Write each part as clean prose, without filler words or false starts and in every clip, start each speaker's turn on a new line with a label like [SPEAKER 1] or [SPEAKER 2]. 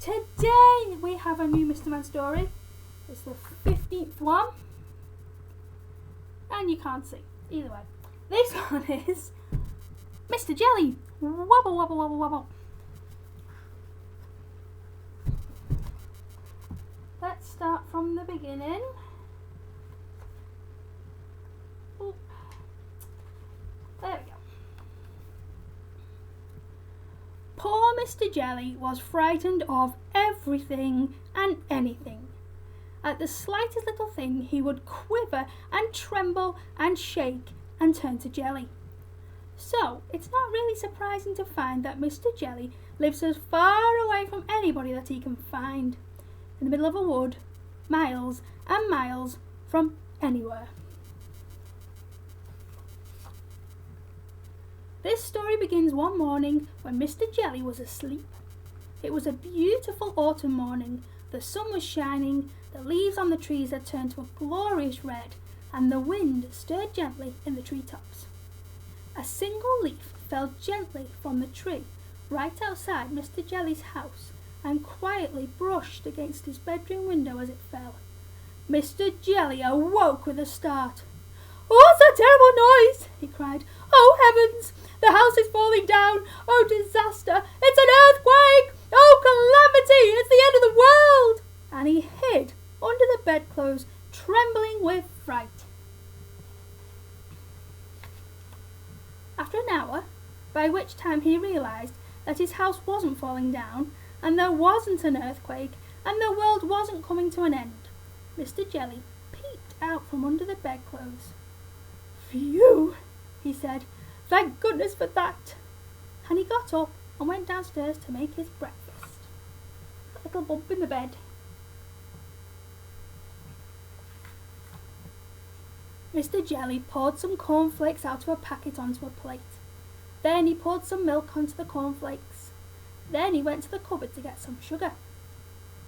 [SPEAKER 1] Today we have a new Mr. Man story. It's the 15th one. And you can't see. Either way. This one is Mr. Jelly. Wobble, wobble, wobble, wobble. Let's start from the beginning. Ooh. There we go. Poor Mr. Jelly was frightened of everything and anything. At the slightest little thing he would quiver and tremble and shake and turn to jelly. So it's not really surprising to find that Mr. Jelly lives as far away from anybody that he can find, in the middle of a wood, miles and miles from anywhere. This story begins one morning when Mr. Jelly was asleep. It was a beautiful autumn morning. The sun was shining, the leaves on the trees had turned to a glorious red, and the wind stirred gently in the treetops. A single leaf fell gently from the tree right outside Mr. Jelly's house and quietly brushed against his bedroom window as it fell. Mr. Jelly awoke with a start. "What's that terrible noise?" he cried. "Oh heavens! The house is falling down! Oh disaster! It's an earthquake! Oh calamity! It's the end of the world!" And he hid under the bedclothes, trembling with fright. After an hour, by which time he realised that his house wasn't falling down, and there wasn't an earthquake, and the world wasn't coming to an end, Mr. Jelly peeped out from under the bedclothes. "Phew!" he said. "Thank goodness for that!" And he got up and went downstairs to make his breakfast. A little bump in the bed. Mr. Jelly poured some cornflakes out of a packet onto a plate. Then he poured some milk onto the cornflakes. Then he went to the cupboard to get some sugar.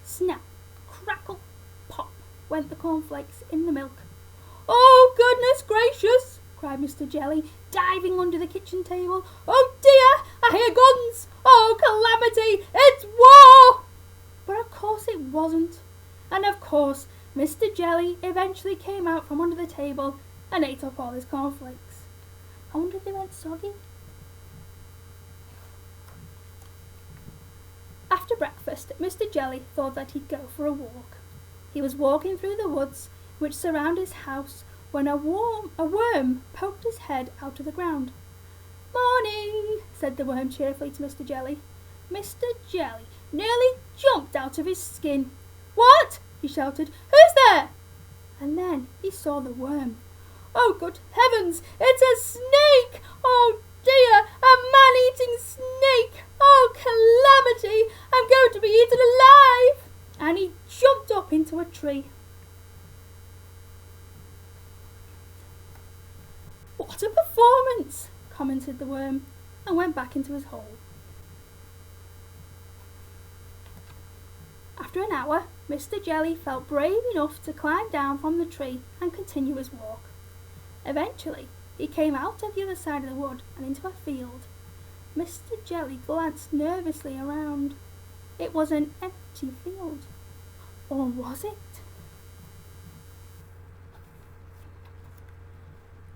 [SPEAKER 1] Snap, crackle, pop went the cornflakes in the milk. "Oh, goodness gracious!" cried Mr. Jelly, diving under the kitchen table. "Oh dear, I hear guns! Oh calamity, it's war!" But of course it wasn't. And of course Mr. Jelly eventually came out from under the table and ate up all his cornflakes. I wonder if they went soggy. After breakfast, Mr. Jelly thought that he'd go for a walk. He was walking through the woods which surround his house when a worm poked his head out of the ground. "Morning," said the worm cheerfully to Mr. Jelly. Mr. Jelly nearly jumped out of his skin. "What?" he shouted. "Who's there?" And then he saw the worm. "Oh, good heavens, it's a snake! Oh dear, a man-eating snake! Oh, calamity! I'm going to be eaten alive!" And he jumped up into a tree. "What a performance!" commented the worm, and went back into his hole. After an hour, Mr. Jelly felt brave enough to climb down from the tree and continue his walk. Eventually, he came out of the other side of the wood and into a field. Mr. Jelly glanced nervously around. It was an empty field. Or was it?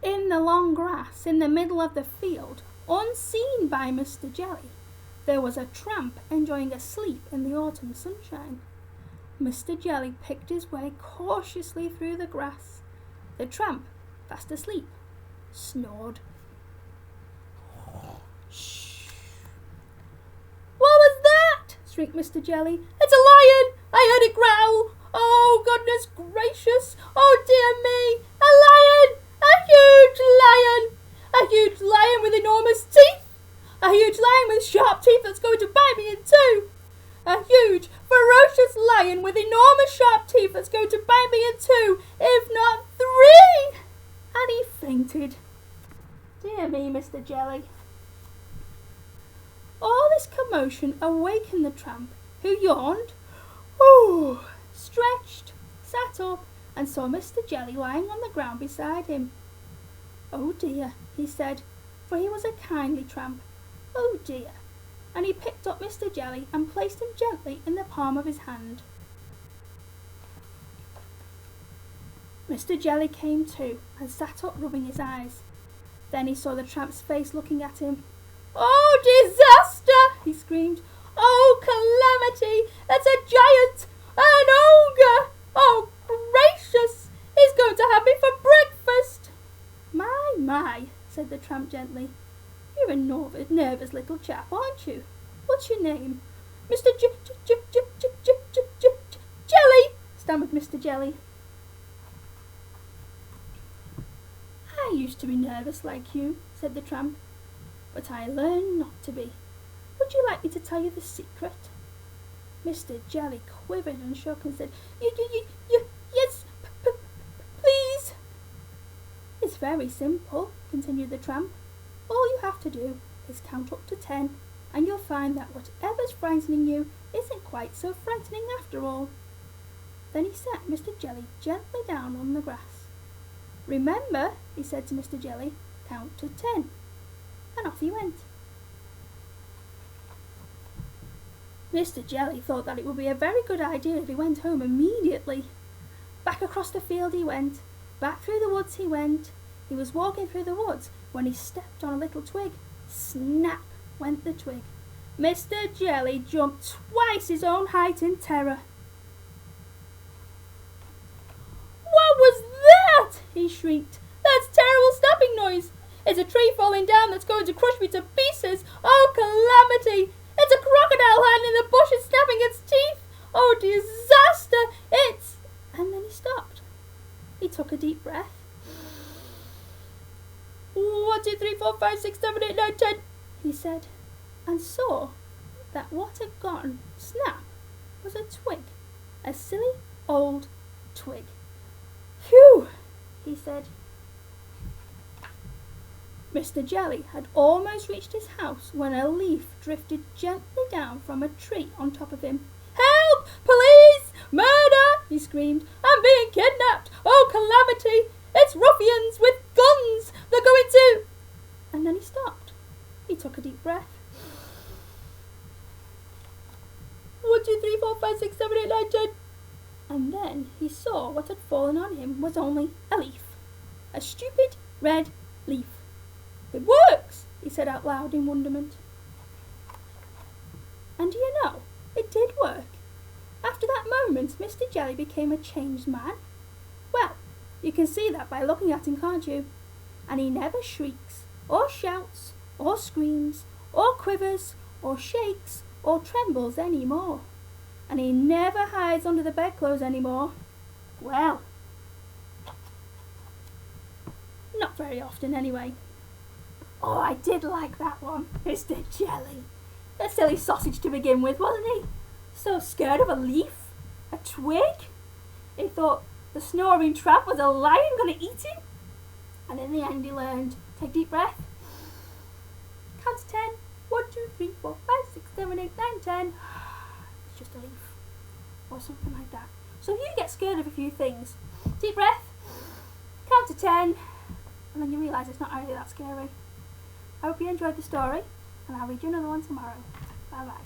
[SPEAKER 1] In the long grass in the middle of the field, unseen by Mr. Jelly, there was a tramp enjoying a sleep in the autumn sunshine. Mr. Jelly picked his way cautiously through the grass. The tramp, fast asleep, snored. "Shh! What was that?" shrieked Mr. Jelly. "It's a lion! I heard it growl! Oh, goodness gracious! Oh, dear me! A lion! A huge lion! A huge lion with enormous teeth! A huge lion with sharp teeth that's going to bite me in two! A huge, ferocious lion with enormous sharp teeth that's going to bite me in two, if not three!" And he fainted. Dear me, Mr. Jelly. All this commotion awakened the tramp, who yawned, stretched, sat up, and saw Mr. Jelly lying on the ground beside him. "Oh dear," he said, for he was a kindly tramp. "Oh dear, and he picked up Mr. Jelly and placed him gently in the palm of his hand. Mr. Jelly came to and sat up, rubbing his eyes. Then he saw the tramp's face looking at him. "Oh, disaster!" he screamed. "Oh, calamity! That's a giant! An ogre! Oh, gracious! He's going to have me for breakfast!" My, said the tramp gently. "You're a nervous little chap, aren't you? What's your name?" "Mr. Jelly," stammered Mr. Jelly. "I used to be nervous like you," said the tramp, "but I learned not to be. Would you like me to tell you the secret?" Mr. Jelly quivered and shook and said, "Yes, please." "It's very simple," continued the tramp. "All you have to do is count up to 10, and you'll find that whatever's frightening you isn't quite so frightening after all." Then he sat Mr. Jelly gently down on the grass. "Remember," he said to Mr. Jelly, "count to 10. And off he went. Mr. Jelly thought that it would be a very good idea if he went home immediately. Back across the field he went, back through the woods he went. He was walking through the woods when he stepped on a little twig. Snap went the twig. Mr. Jelly jumped twice his own height in terror. "What was that?" he shrieked. "That's terrible snapping noise. It's a tree falling down that's going to crush me to pieces. Oh, calamity! It's a crocodile hiding in the bushes snapping its teeth. Oh, disaster! It's—" And then he stopped. He took a deep breath. 1, 2, 3, 4, 5, 6, 7, 8, 9, 10, he said, and saw that what had gone snap was a twig, a silly old twig. "Phew!" he said. Mr. Jelly had almost reached his house when a leaf drifted gently down from a tree on top of him. "Help! Police! Murder!" he screamed. "I'm being kidnapped! Oh, calamity! It's ruffians with guns! They're going to—" And then he stopped. He took a deep breath. 1, 2, 3, 4, 5, 6, 7, 8, 9, 10. And then he saw what had fallen on him was only a leaf. A stupid red leaf. "It works!" he said out loud in wonderment. And do you know, it did work. After that moment, Mr. Jelly became a changed man. Well, you can see that by looking at him, can't you? And he never shrieks, or shouts, or screams, or quivers, or shakes, or trembles any more. And he never hides under the bedclothes anymore. Well, not very often anyway. Oh, I did like that one, Mr. Jelly. A silly sausage to begin with, wasn't he? So scared of a leaf? A twig? He thought the snoring tramp was a lion going to eat him. And in the end he learned, take a deep breath, count to 10, 1, 2, 3, 4, 5, 6, 7, 8, 9, 10. It's just a leaf. Or something like that. So if you get scared of a few things, deep breath, count to 10, and then you realise it's not really that scary. I hope you enjoyed the story, and I'll read you another one tomorrow. Bye bye.